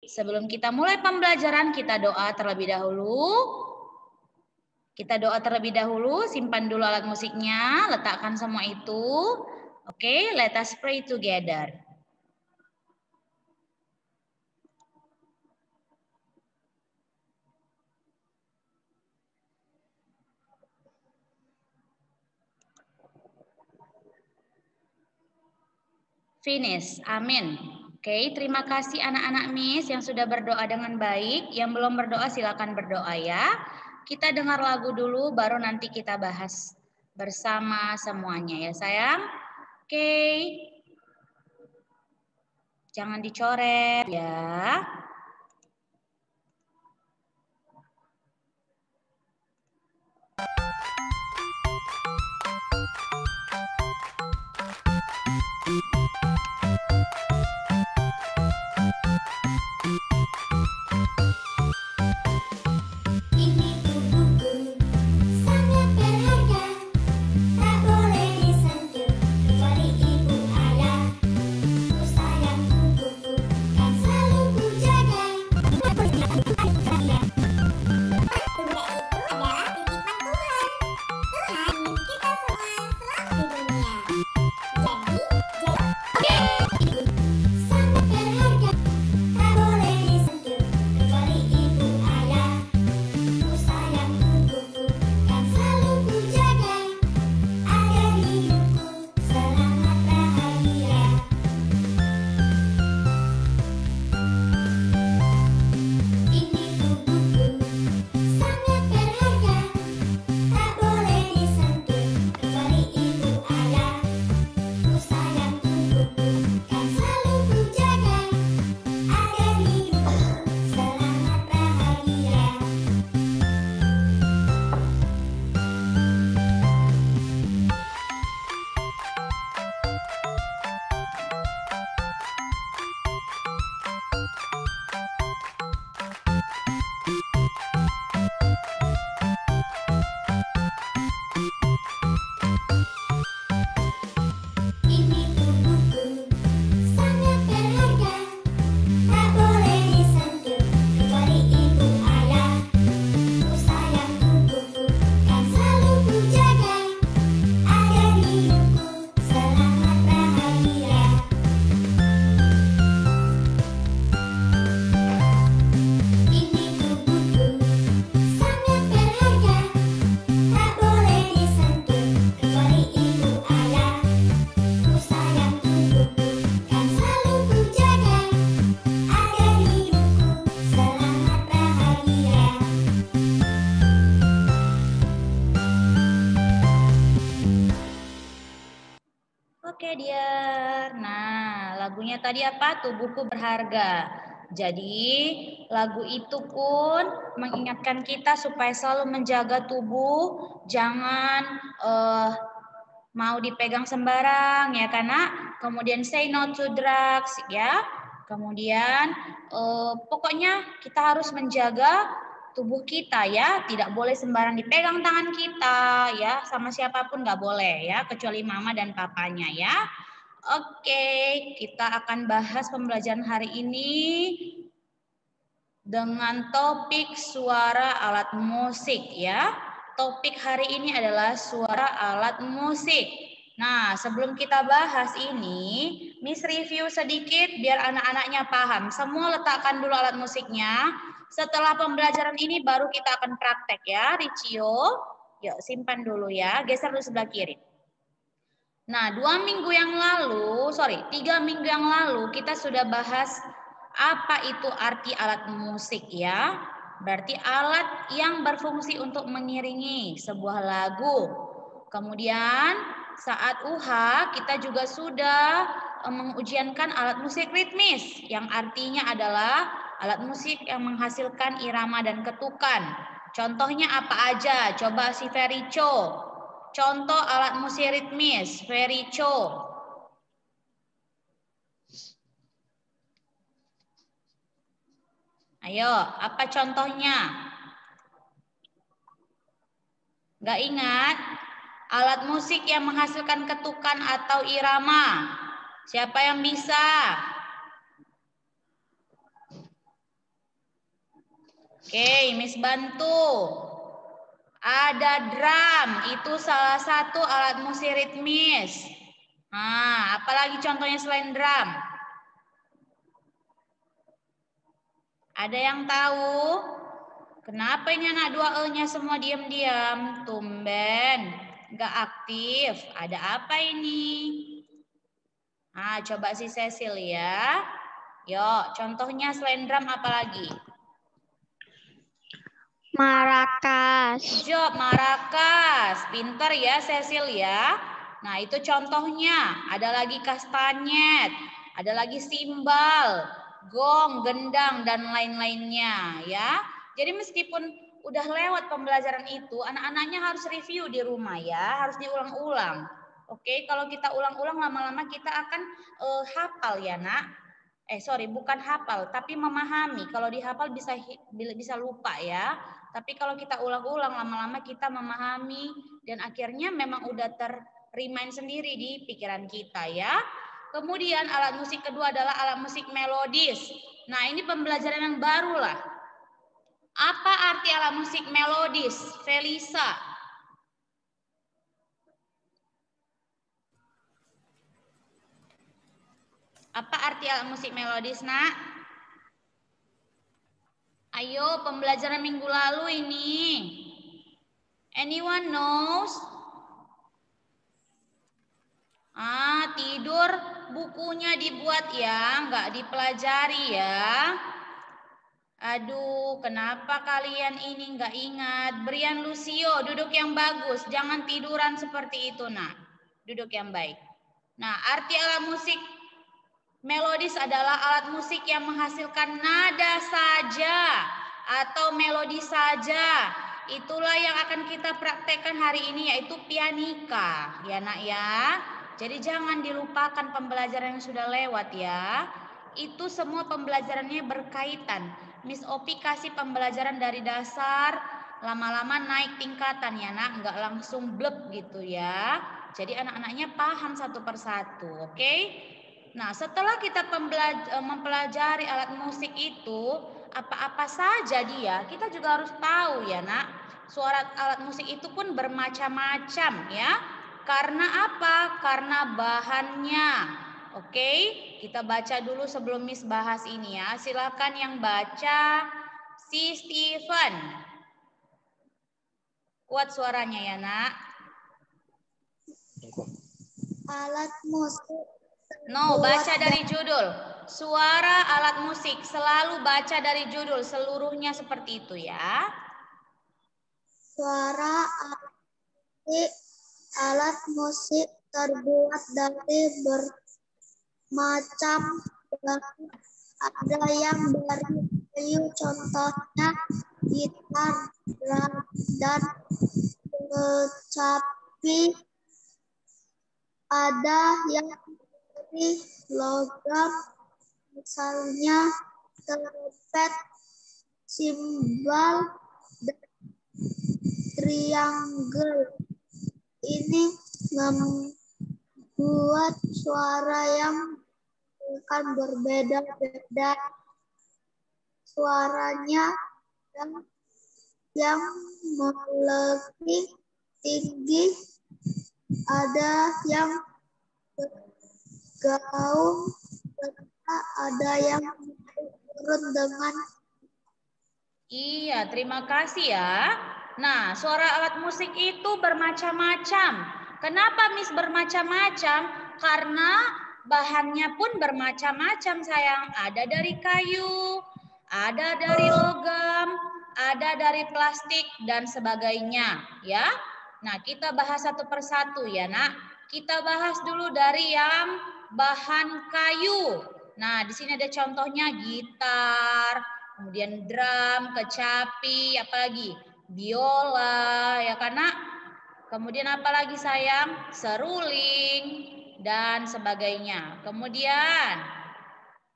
sebelum kita mulai pembelajaran, kita doa terlebih dahulu. Kita doa terlebih dahulu, simpan dulu alat musiknya, letakkan semua itu. Oke, let us pray together. Finish, amin. Oke, terima kasih anak-anak Miss yang sudah berdoa dengan baik. Yang belum berdoa silakan berdoa ya. Kita dengar lagu dulu baru nanti kita bahas bersama semuanya ya sayang. Oke. Jangan dicoret ya. Oke dear, nah lagunya tadi apa? Tubuhku Berharga. Jadi lagu itu pun mengingatkan kita supaya selalu menjaga tubuh, jangan mau dipegang sembarang ya karena kemudian say no to drugs ya. Kemudian pokoknya kita harus menjaga tubuh kita ya, tidak boleh sembarang dipegang tangan kita ya, sama siapapun nggak boleh ya, kecuali mama dan papanya ya. Oke, kita akan bahas pembelajaran hari ini dengan topik suara alat musik ya. Topik hari ini adalah suara alat musik. Nah, sebelum kita bahas ini, Miss review sedikit biar anak-anaknya paham. Semua letakkan dulu alat musiknya. Setelah pembelajaran ini baru kita akan praktek ya, Ricio. Yuk, simpan dulu ya. Geser dulu sebelah kiri. Nah, 3 minggu yang lalu kita sudah bahas apa itu arti alat musik ya. Berarti alat yang berfungsi untuk mengiringi sebuah lagu. Kemudian saat UH kita juga sudah mengujiankan alat musik ritmis yang artinya adalah alat musik yang menghasilkan irama dan ketukan. Contohnya apa aja? Coba si Ferico. Contoh alat musik ritmis, Ferico. Ayo, apa contohnya? Gak ingat? Alat musik yang menghasilkan ketukan atau irama. Siapa yang bisa? Oke, Miss bantu. Ada drum, itu salah satu alat musik ritmis. Nah, apalagi contohnya selain drum? Ada yang tahu? Kenapa ini anak 2E-nya semua diam-diam? Tumben, nggak aktif. Ada apa ini? Nah, coba si Cecil ya. Yuk, contohnya selain drum apa lagi? Marakas. Job, marakas. Pinter ya Cecil ya. Nah, itu contohnya. Ada lagi kastanyet, ada lagi simbal, gong, gendang, dan lain-lainnya ya. Jadi meskipun udah lewat pembelajaran itu, anak-anaknya harus review di rumah ya, harus diulang-ulang. Oke, kalau kita ulang-ulang lama-lama kita akan hafal ya nak. Sorry, bukan hafal, tapi memahami. Kalau dihafal bisa lupa ya. Tapi kalau kita ulang-ulang lama-lama kita memahami dan akhirnya memang udah remind sendiri di pikiran kita ya. Kemudian alat musik kedua adalah alat musik melodis. Nah, ini pembelajaran yang baru lah. Apa arti alat musik melodis? Felisa. Apa arti alat musik melodis, nak? Ayo, pembelajaran minggu lalu ini. Anyone knows? Tidur bukunya dibuat ya, nggak dipelajari ya. Aduh, kenapa kalian ini nggak ingat? Brian Lucio, duduk yang bagus, jangan tiduran seperti itu, nak. Duduk yang baik. Nah, arti alat musik melodis adalah alat musik yang menghasilkan nada saja atau melodi saja. Itulah yang akan kita praktekkan hari ini, yaitu pianika, ya nak ya. Jadi jangan dilupakan pembelajaran yang sudah lewat ya. Itu semua pembelajarannya berkaitan. Miss Opi kasih pembelajaran dari dasar, lama-lama naik tingkatan ya nak, nggak langsung bleb gitu ya. Jadi anak-anaknya paham satu persatu, oke? Nah, setelah kita mempelajari alat musik itu, apa-apa saja dia, kita juga harus tahu ya nak. Suara alat musik itu pun bermacam-macam ya. Karena apa? Karena bahannya. Oke, kita baca dulu sebelum Miss bahas ini ya. Silakan yang baca si Steven. Kuat suaranya ya nak. Alat musik. No, baca dari judul. Suara alat musik selalu baca dari judul, seluruhnya seperti itu ya. Suara alat musik terbuat dari bermacam bahan. Ada yang dari kayu, contohnya gitar, drum, dan kecapi. Ada yang dari logam, misalnya trompet, simbal, dan triangle. Ini membuat suara yang akan berbeda-beda. Suaranya yang melebih tinggi, ada yang bergaung, ada yang turun dengan. Iya, terima kasih ya. Nah, suara alat musik itu bermacam-macam. Kenapa Miss bermacam-macam? Karena bahannya pun bermacam-macam sayang. Ada dari kayu, ada dari logam, ada dari plastik dan sebagainya ya. Nah, kita bahas satu persatu ya nak. Kita bahas dulu dari yang bahan kayu. Nah, di sini ada contohnya gitar, kemudian drum, kecapi, apalagi biola, ya karena kemudian apalagi sayang, seruling dan sebagainya. Kemudian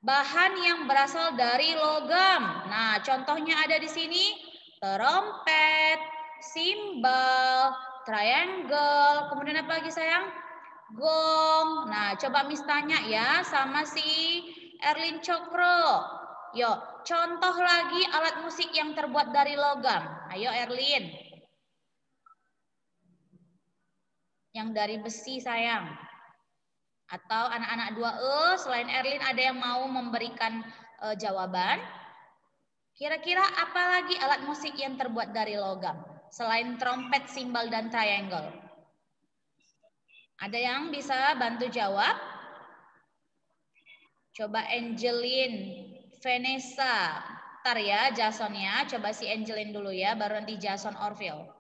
bahan yang berasal dari logam. Nah, contohnya ada di sini trompet, simbal, triangle, kemudian apa lagi sayang? Gong. Nah, coba Miss tanya ya sama si Erlin Cokro. Yuk, contoh lagi alat musik yang terbuat dari logam. Ayo Erlin. Yang dari besi sayang. Atau anak-anak 2E selain Erlin ada yang mau memberikan jawaban? Kira-kira apa lagi alat musik yang terbuat dari logam? Selain trompet, simbal, dan triangle. Ada yang bisa bantu jawab? Coba Angelin, Vanessa. Ntar ya Jason ya. Coba si Angelin dulu ya, baru nanti Jason Orville.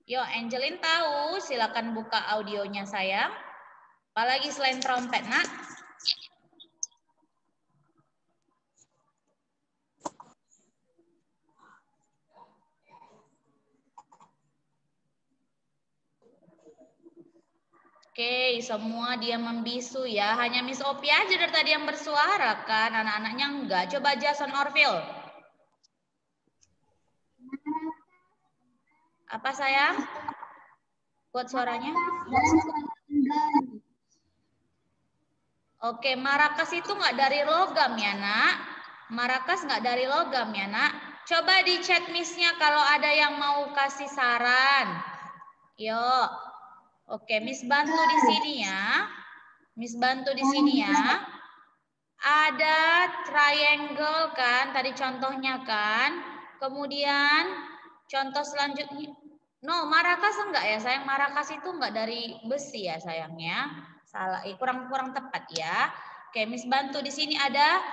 Yo, Angelin tahu, silakan buka audionya sayang. Apalagi selain trompet, nak? Oke, semua dia membisu ya. Hanya Miss Opi aja dari tadi yang bersuara kan. Anak-anaknya enggak. Coba Jason Orville. Apa sayang? Buat suaranya. Oke, marakas itu enggak dari logam ya nak. Marakas enggak dari logam ya nak. Coba di chat Miss-nya kalau ada yang mau kasih saran. Yuk. Oke, Miss bantu di sini ya. Miss bantu di sini ya. Ada triangle kan, tadi contohnya kan. Kemudian contoh selanjutnya. No, marakas enggak ya sayang? Marakas itu enggak dari besi ya sayangnya. Salah, kurang tepat ya. Oke, Miss bantu di sini ada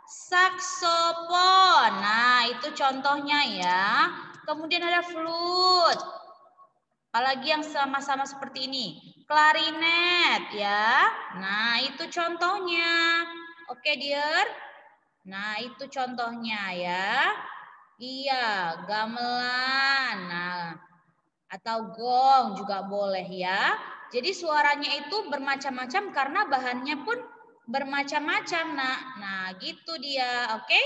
saksofon. Nah, itu contohnya ya. Kemudian ada flute. Apalagi yang sama-sama seperti ini. Klarinet ya. Nah, itu contohnya. Oke, dear. Nah, itu contohnya ya. Iya, gamelan. Nah, atau gong juga boleh ya. Jadi suaranya itu bermacam-macam karena bahannya pun bermacam-macam. Nah, gitu dia. Oke?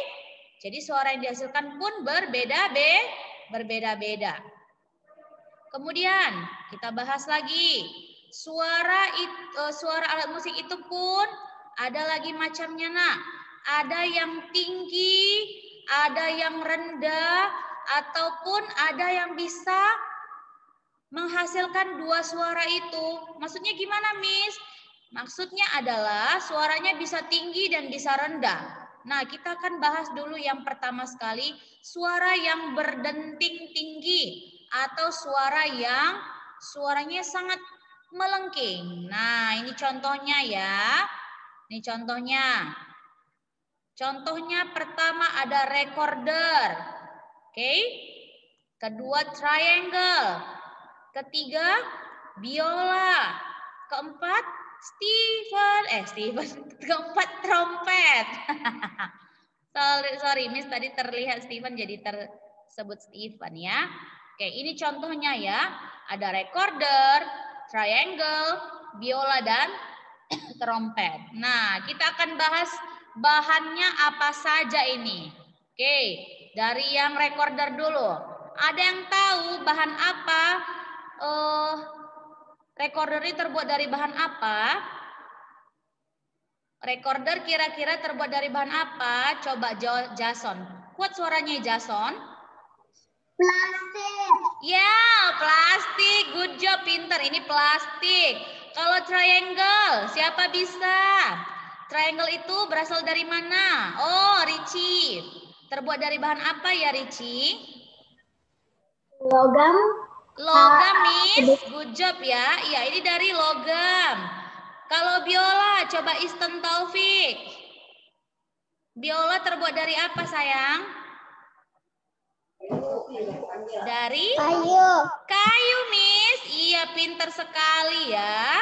Jadi suara yang dihasilkan pun berbeda-beda. Kemudian kita bahas lagi. Suara alat musik itu pun ada lagi macamnya nak. Ada yang tinggi, ada yang rendah, ataupun ada yang bisa menghasilkan dua suara itu. Maksudnya gimana Miss? Maksudnya adalah suaranya bisa tinggi dan bisa rendah. Nah, kita akan bahas dulu yang pertama sekali, suara yang berdenting tinggi atau suara yang suaranya sangat melengking. Nah, ini contohnya ya. Ini contohnya. Contohnya pertama ada recorder. Oke. Kedua triangle. Ketiga biola. Keempat keempat trompet. sorry, Miss tadi terlihat Steven jadi tersebut Steven ya. Oke, ini contohnya ya. Ada recorder, triangle, biola dan trompet. Nah, kita akan bahas bahannya apa saja ini. Oke, dari yang recorder dulu. Ada yang tahu bahan apa? Recorder ini terbuat dari bahan apa? Recorder kira-kira terbuat dari bahan apa? Coba Jason. Kuat suaranya Jason. Plastik. Ya, plastik. Good job, pinter. Ini plastik. Kalau triangle, siapa bisa? Triangle itu berasal dari mana? Oh, Richie. Terbuat dari bahan apa ya, Richie? Logam. Logam, Miss. Good job ya. Iya, ini dari logam. Kalau biola, coba Isten Taufik. Biola terbuat dari apa, sayang? Dari kayu, Miss. Iya, pinter sekali ya.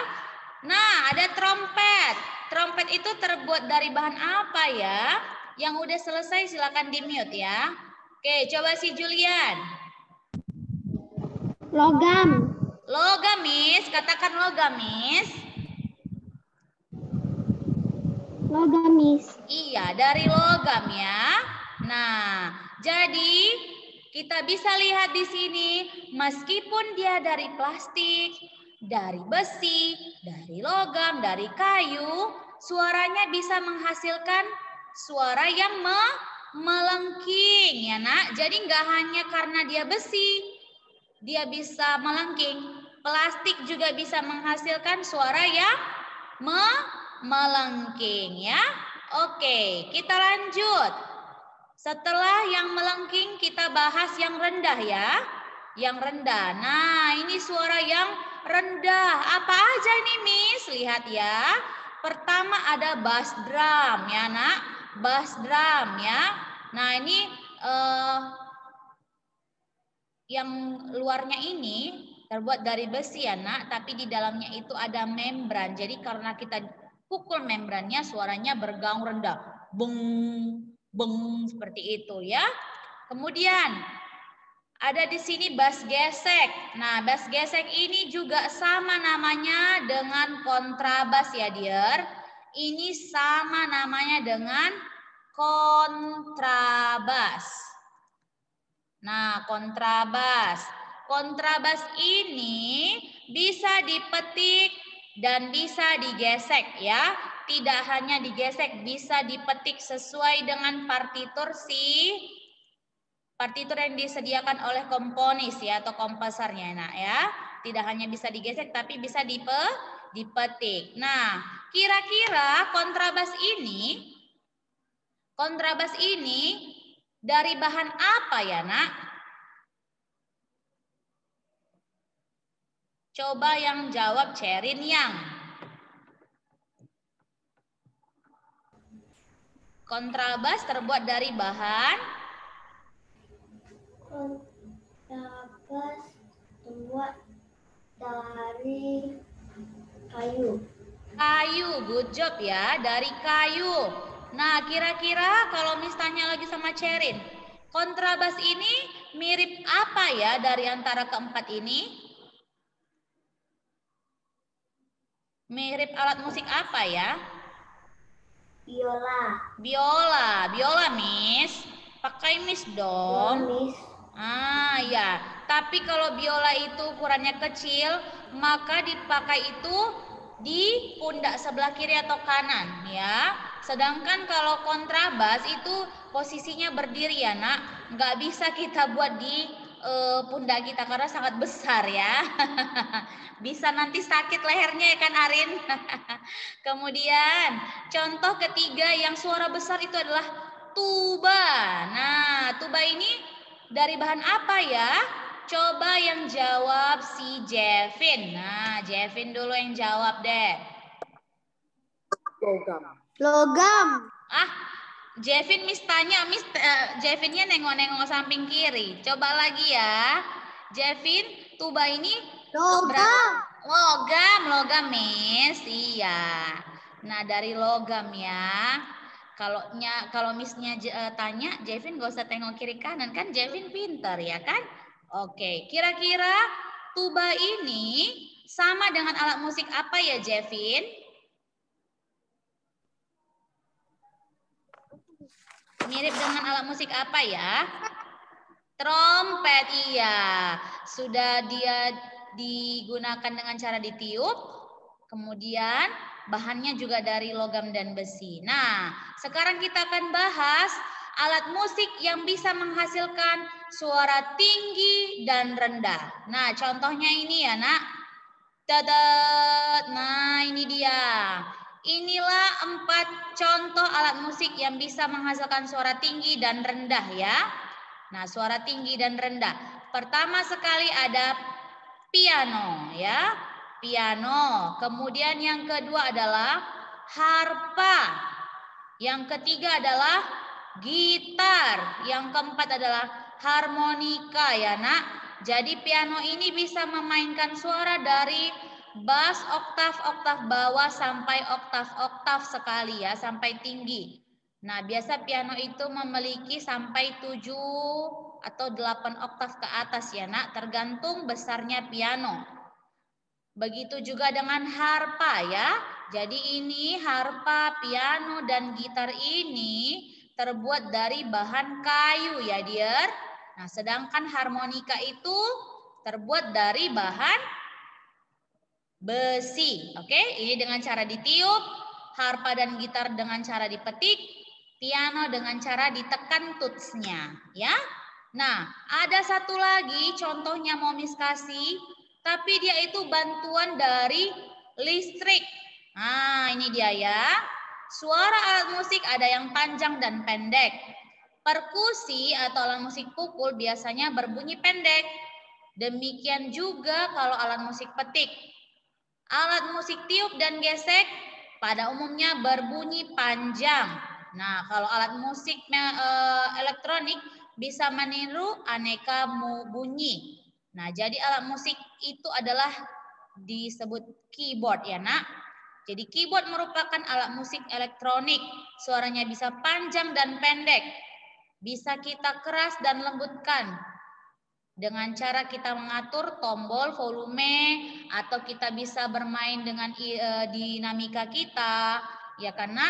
Nah, ada trompet. Trompet itu terbuat dari bahan apa ya? Yang udah selesai silakan di-mute ya. Oke, coba si Julian. Logam. Logam, Miss. Katakan logam, Miss. Logam, Miss. Iya, dari logam ya. Nah, jadi kita bisa lihat di sini, meskipun dia dari plastik, dari besi, dari logam, dari kayu, suaranya bisa menghasilkan suara yang melengking ya nak. Jadi nggak hanya karena dia besi, dia bisa melengking. Plastik juga bisa menghasilkan suara yang melengking ya. Oke, kita lanjut. Setelah yang melengking kita bahas yang rendah ya. Yang rendah. Nah, ini suara yang rendah. Apa aja nih, Miss? Lihat ya. Pertama ada bass drum ya, nak. Bass drum ya. Nah, ini yang luarnya ini terbuat dari besi ya, nak, tapi di dalamnya itu ada membran. Jadi karena kita pukul membrannya, suaranya bergaung rendah. Beng, beng, seperti itu ya. Kemudian ada di sini bass gesek. Nah, bass gesek ini juga sama namanya dengan kontrabas ya, dear. Ini sama namanya dengan kontrabas. Nah, kontrabas. Kontrabas ini bisa dipetik dan bisa digesek ya. Tidak hanya digesek, bisa dipetik sesuai dengan partitur partitur yang disediakan oleh komponis ya atau komposernya, nah ya. Tidak hanya bisa digesek tapi bisa dipetik. Nah, kira-kira kontrabas ini dari bahan apa ya, nak? Coba yang jawab Cerin yang. Kontrabas terbuat dari bahan? Kontrabas terbuat dari kayu. Kayu, good job ya, dari kayu. Nah, kira-kira kalau Miss tanya lagi sama Cerin, kontrabas ini mirip apa ya dari antara keempat ini? Mirip alat musik apa ya? Biola. Biola, biola Miss. Pakai Miss dong. Biola, Miss. Ah ya, tapi kalau biola itu ukurannya kecil, maka dipakai itu di pundak sebelah kiri atau kanan ya. Sedangkan kalau kontrabas itu posisinya berdiri ya, nak. Nggak bisa kita buat di pundak kita karena sangat besar ya. Bisa nanti sakit lehernya ya kan, Arin. Kemudian contoh ketiga yang suara besar itu adalah tuba. Nah, tuba ini dari bahan apa ya? Coba yang jawab si Jevin. Nah, Jevin dulu yang jawab deh. Logam. Ah, Jevin Miss tanya, Miss Jevinnya nengok-nengok samping kiri. Coba lagi ya. Jevin, tuba ini logam Miss. Iya. Nah, dari logam ya. Kalau Missnya tanya, Jevin gak usah tengok kiri kanan kan, Jevin pintar ya kan? Oke, kira-kira tuba ini sama dengan alat musik apa ya, Jevin? Mirip dengan alat musik apa ya? Trompet, iya. Sudah dia digunakan dengan cara ditiup, kemudian bahannya juga dari logam dan besi. Nah, sekarang kita akan bahas alat musik yang bisa menghasilkan suara tinggi dan rendah. Nah, contohnya ini ya, nak. Dadat. Nah, ini dia. Inilah 4 contoh alat musik yang bisa menghasilkan suara tinggi dan rendah ya. Nah, suara tinggi dan rendah. Pertama sekali ada piano ya. Piano. Kemudian yang kedua adalah harpa. Yang ketiga adalah gitar. Yang keempat adalah harmonika ya, nak. Jadi piano ini bisa memainkan suara dari bass oktav bawah sampai oktav sekali ya, sampai tinggi. Nah, biasa piano itu memiliki sampai 7 atau 8 oktav ke atas ya, nak, tergantung besarnya piano. Begitu juga dengan harpa ya. Jadi ini harpa, piano, dan gitar ini terbuat dari bahan kayu ya, dear. Nah, sedangkan harmonika itu terbuat dari bahan besi. Oke, ini dengan cara ditiup, harpa dan gitar dengan cara dipetik, piano dengan cara ditekan tutsnya, ya. Nah, ada satu lagi contohnya mau Miss kasih, tapi dia itu bantuan dari listrik. Nah, ini dia ya. Suara alat musik ada yang panjang dan pendek. Perkusi atau alat musik pukul biasanya berbunyi pendek. Demikian juga kalau alat musik petik. Alat musik tiup dan gesek pada umumnya berbunyi panjang. Nah, kalau alat musik elektronik bisa meniru aneka bunyi. Nah, jadi alat musik itu adalah disebut keyboard ya, Nak. Jadi keyboard merupakan alat musik elektronik. Suaranya bisa panjang dan pendek. Bisa kita keras dan lembutkan dengan cara kita mengatur tombol volume atau kita bisa bermain dengan dinamika kita, ya karena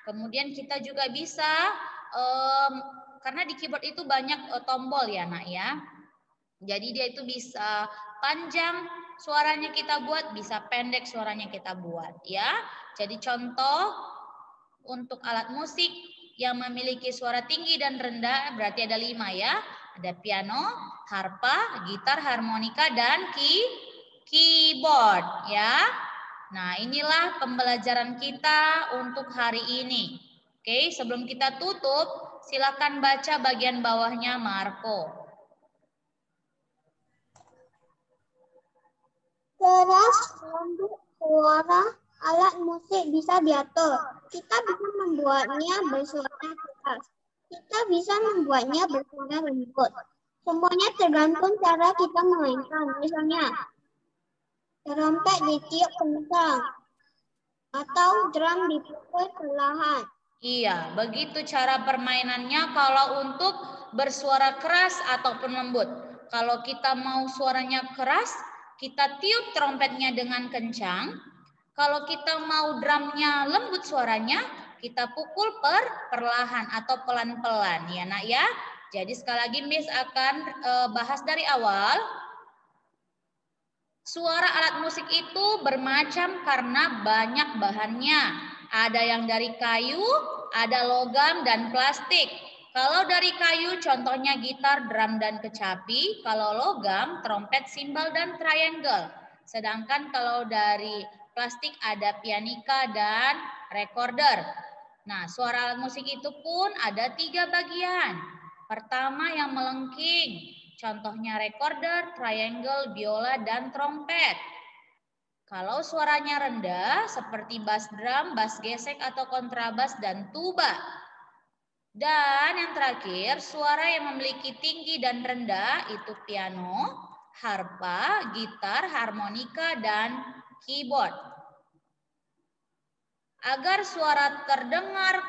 kemudian kita juga bisa karena di keyboard itu banyak tombol ya Nak ya. Jadi dia itu bisa panjang suaranya kita buat, bisa pendek suaranya kita buat ya. Jadi contoh untuk alat musik yang memiliki suara tinggi dan rendah berarti ada 5 ya. Ada piano, harpa, gitar, harmonika, dan keyboard ya. Nah, inilah pembelajaran kita untuk hari ini. Oke, sebelum kita tutup, silakan baca bagian bawahnya Marco. Keras, lembut, suara alat musik bisa diatur. Kita bisa membuatnya bersuara keras. Kita bisa membuatnya bersuara lembut. Semuanya tergantung cara kita memainkan. Misalnya, trompet ditiup kencang atau drum dipukul perlahan. Iya, begitu cara permainannya kalau untuk bersuara keras ataupun lembut. Kalau kita mau suaranya keras, kita tiup trompetnya dengan kencang. Kalau kita mau drumnya lembut suaranya, kita pukul perlahan atau pelan-pelan ya Nak ya. Jadi sekali lagi Miss akan bahas dari awal. Suara alat musik itu bermacam karena banyak bahannya. Ada yang dari kayu, ada logam dan plastik. Kalau dari kayu contohnya gitar, drum dan kecapi. Kalau logam, trompet, simbal dan triangle. Sedangkan kalau dari plastik ada pianika dan recorder. Nah, suara alat musik itu pun ada 3 bagian. Pertama yang melengking. Contohnya recorder, triangle, biola, dan trompet. Kalau suaranya rendah seperti bass drum, bass gesek atau kontrabas dan tuba. Dan yang terakhir, suara yang memiliki tinggi dan rendah itu piano, harpa, gitar, harmonika, dan keyboard. Agar suara terdengar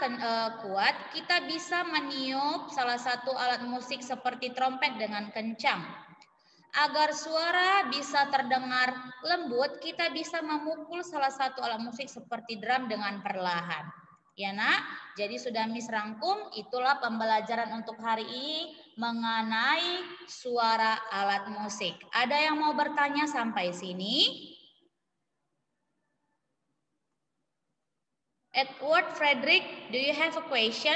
kuat, kita bisa meniup salah satu alat musik seperti trompet dengan kencang. Agar suara bisa terdengar lembut, kita bisa memukul salah satu alat musik seperti drum dengan perlahan. Ya Nak, jadi sudah Miss rangkum, itulah pembelajaran untuk hari ini mengenai suara alat musik. Ada yang mau bertanya sampai sini? Edward Frederick, do you have a question?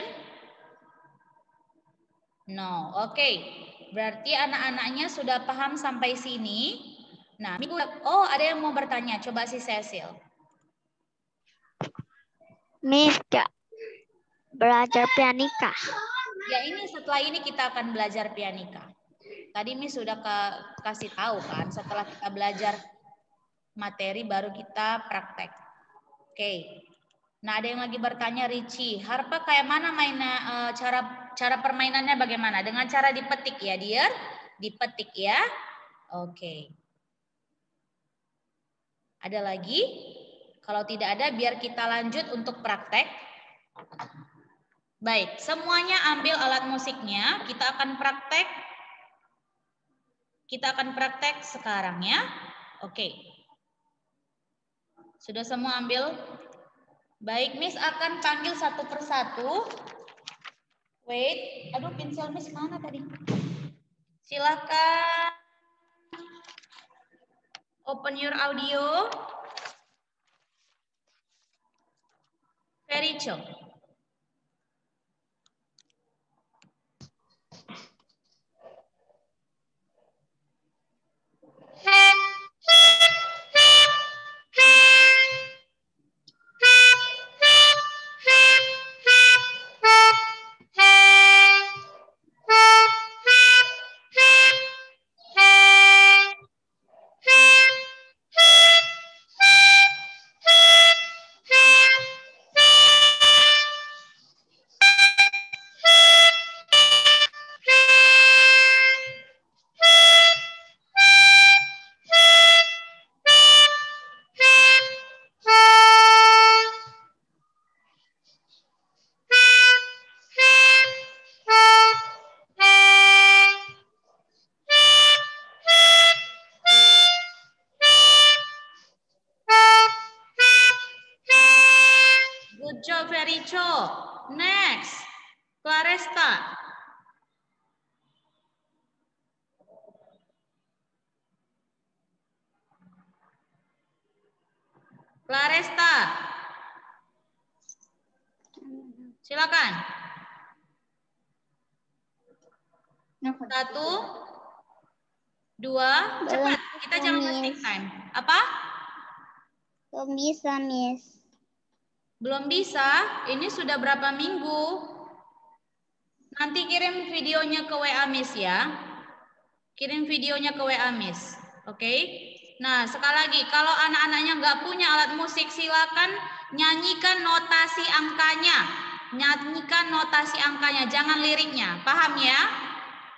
No, oke. Berarti anak-anaknya sudah paham sampai sini. Nah, oh ada yang mau bertanya. Coba si Cecil. Miss, belajar pianika. Ya ini setelah ini kita akan belajar pianika. Tadi Miss sudah kasih tahu kan, setelah kita belajar materi baru kita praktek. Oke. Nah, ada yang lagi bertanya Richie, harpa kayak mana mainnya, cara permainannya bagaimana? Dengan cara dipetik ya, dear? Dipetik ya. Oke. Ada lagi? Kalau tidak ada, biar kita lanjut untuk praktek. Baik, semuanya ambil alat musiknya. Kita akan praktek. Kita akan praktek sekarang ya. Oke. Sudah semua ambil? Baik, Miss akan panggil satu persatu. Wait, aduh pensil Miss mana tadi? Silakan open your audio. Very chill. job, Vericho. Next, Claresta. Claresta. Silakan. 1, 2, cepat. Kita jangan wasting time. Apa? Belum bisa, Miss. Belum bisa? Ini sudah berapa minggu? Nanti kirim videonya ke WA Miss ya. Kirim videonya ke WA Miss. Oke? Nah, sekali lagi, kalau anak-anaknya nggak punya alat musik, silakan nyanyikan notasi angkanya. Nyanyikan notasi angkanya, jangan liriknya. Paham ya?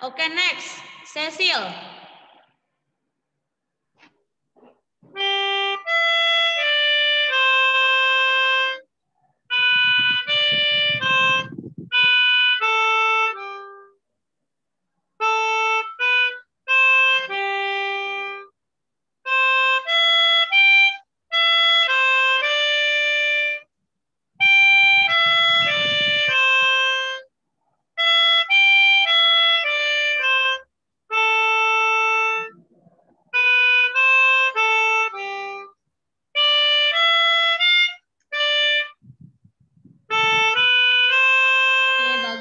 Oke, next. Cecil.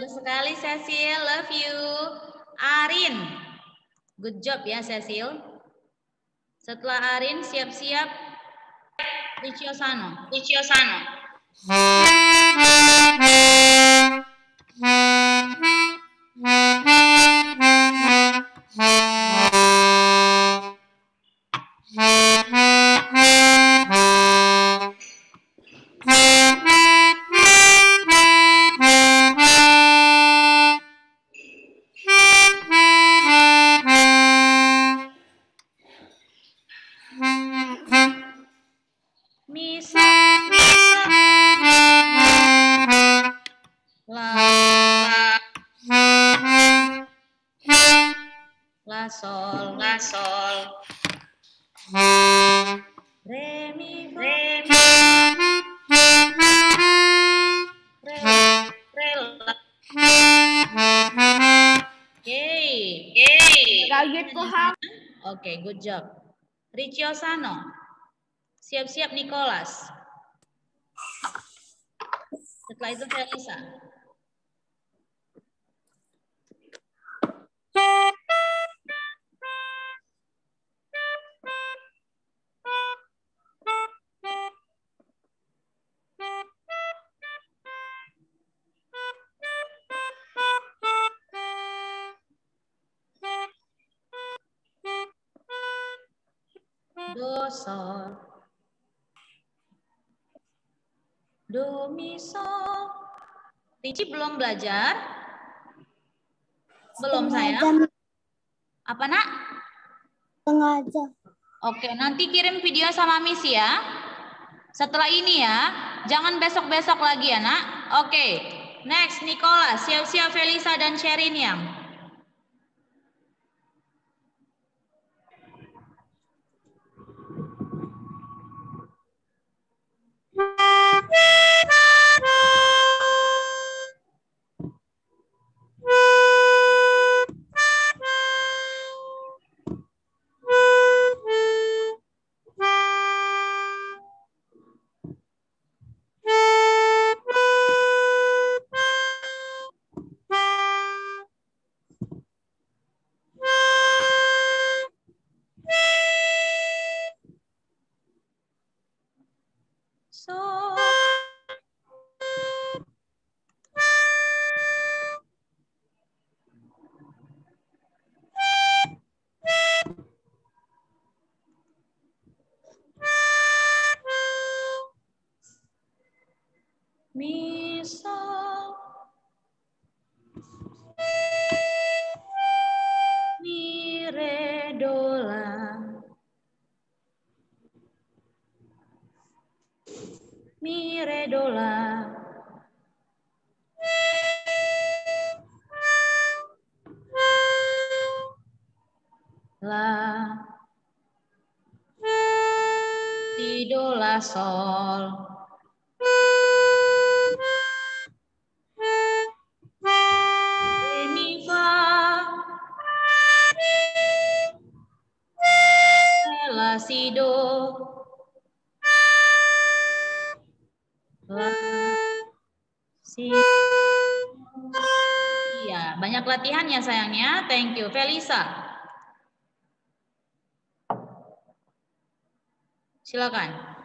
Sekali Cecil, love you. Arin, good job ya Cecil. Setelah Arin siap-siap Riciosano. La sol. Re mi fa. Re la. Kaget paham. Oke, good job. Riciosano. Siap-siap Nicholas. Setelah itu Felisa. Do, sol. Do, mi, sol. Ricci belum belajar? Belum sayang? Apa nak? Sengaja. Oke, nanti kirim video sama Miss ya. Setelah ini ya. Jangan besok-besok lagi ya nak. Oke, next Nicholas. Siap-siap Felisa dan Sherin yang. Mi, sol. Mi, re, do, la. Mi, re, do, la. La. Si, do, la, sol. si, do. La, si. Iya, banyak latihan ya sayangnya. Thank you. Felisa. Silakan.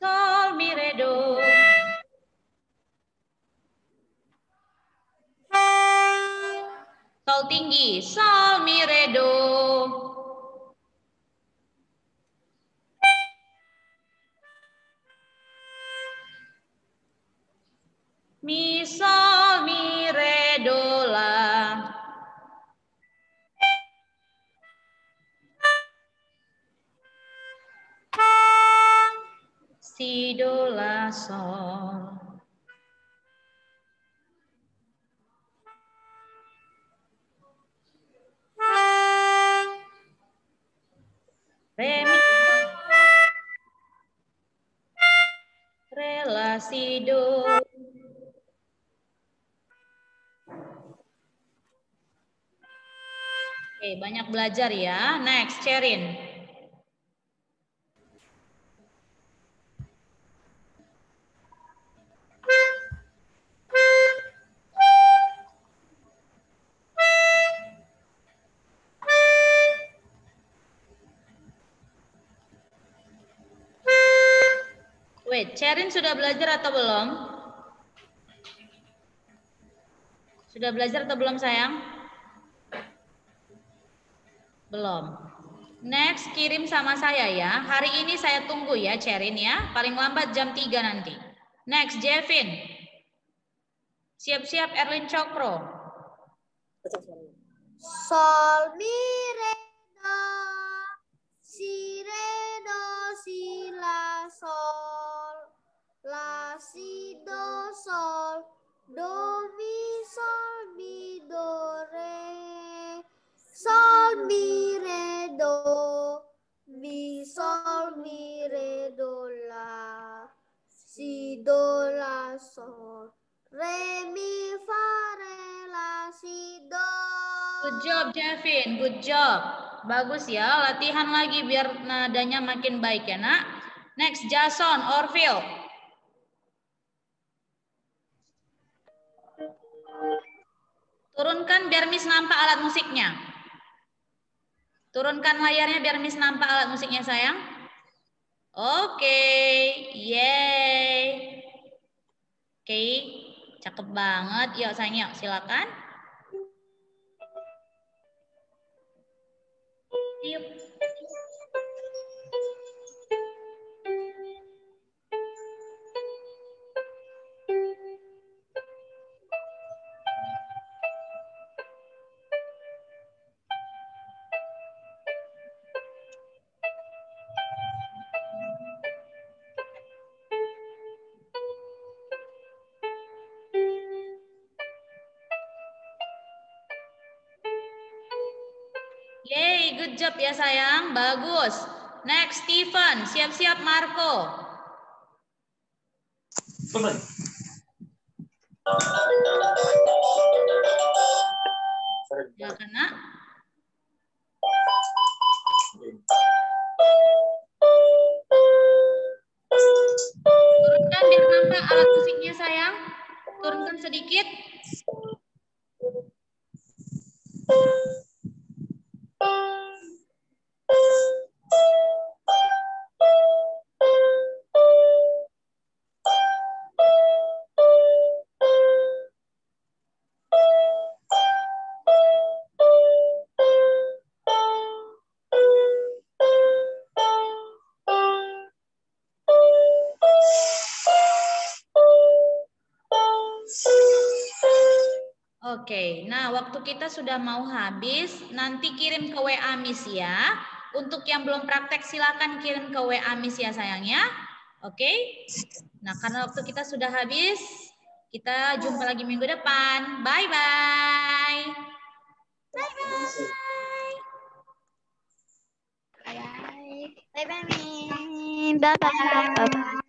Sol, mi, re, do. Sol tinggi. Sol, mi, re, do. Mi, sol, mi, re, do, la. Si, do, la, sol. Re, mi, re, la, si, do. Oke, banyak belajar ya. Next, Cerin. Wait, Cerin sudah belajar atau belum? Sudah belajar atau belum sayang? Belum. Next, kirim sama saya ya. Hari ini saya tunggu ya, Cerin ya. Paling lambat jam 3 nanti. Next, Jevin. Siap-siap Erlin Cokro. Sol, mi, re, do. Si, re, do, si, la, sol. La, si, do, sol. Do, mi, do, re. Sol, mi, re, do. Mi, sol, mi, re, do, la. Si, do, la, sol. Re, mi, fa, re, la, si, do. Good job, Jevin. Good job. Bagus ya. Latihan lagi biar nadanya makin baik ya, nak. Next, Jason, Orville. Turunkan biar Miss nampak alat musiknya. Turunkan layarnya biar Miss nampak alat musiknya, sayang. Oke. Yeay. Oke. Cakep banget. Yuk, sayang, yuk. Silakan. Yuk. Yeay, good job ya sayang. Bagus. Next, Steven. Siap-siap Marco. Ya, kena. Turunkan biar nampak alat musiknya sayang. Turunkan sedikit. Oke, nah waktu kita sudah mau habis, nanti kirim ke WA Miss ya. Untuk yang belum praktek silakan kirim ke WA Miss ya sayang ya. Oke? Nah, karena waktu kita sudah habis, kita jumpa lagi minggu depan. Bye-bye. Bye-bye. Bye bye. Bye bye. Bye bye.